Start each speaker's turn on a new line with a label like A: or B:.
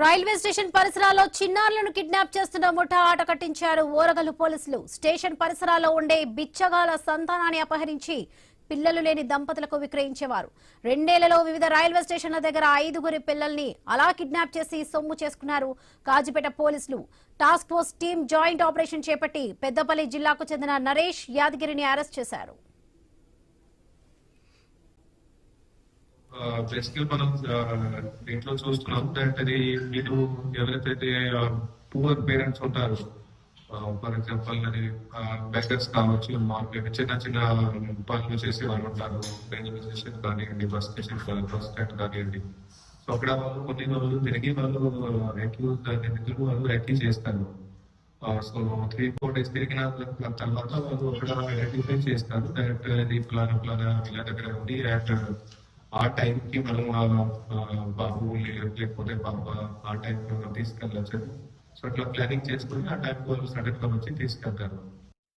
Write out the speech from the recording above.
A: Railway station పరిసరాల్లో చిన్నారులను kidnap చేస్తున్న ముఠా ఆట కట్టించారు ఓరగల్లు పోలీసులు. స్టేషన్ పరిసరాల్లో ఉండే బిచ్చగాల సంతానాన్ని అపహరించి పిల్లలు లేని దంపతులకు విక్రయించేవారు. 2 ఏళ్లలో వివిధ రైల్వే స్టేషన్ల దగ్గర 5 పిల్లల్ని అలా కిడ్నాప్ చేసి సొమ్ము చేసుకున్నారు. కాజీపేట పోలీసులు task force team joint operation చేపట్టి పెద్దపల్లి జిల్లాకు చెందిన నరేష్ యాదగిరిని అరెస్ట్ చేశారు.
B: బేసికల్ మనం దీంట్లో చూస్తున్నాం అది మీరు ఎవరైతే పూర్ పేరెంట్స్ ఉంటారు, ఫర్ ఎగ్జాంపుల్ అది బెగర్స్ కావచ్చు, మార్కెట్ చిన్న చిన్న పనులు చేసే వాళ్ళు ఉంటారు, రైల్వే స్టేషన్ కానివ్వండి, బస్ స్టేషన్ బస్ స్టాండ్ కానివ్వండి. సో అక్కడ వాళ్ళు కొన్ని రోజులు తిరిగి వాళ్ళు రెక్కీ చేస్తారు. సో 3-4 days తిరిగిన తర్వాత వాళ్ళు అక్కడ ఐడెంటిఫై చేస్తారు డైరెక్ట్ అది ఫలానా వీళ్ళ దగ్గర ఉంది. అండ్ ఆ టైంకి మనం బాబు లేకపోతే బాబా ఆ టైంకి మనం తీసుకెళ్ళచ్చు. సో అట్లా ప్లానింగ్ చేసుకుని ఆ టైంకి వాళ్ళు సడన్ గా వచ్చి తీసుకెళ్తారు.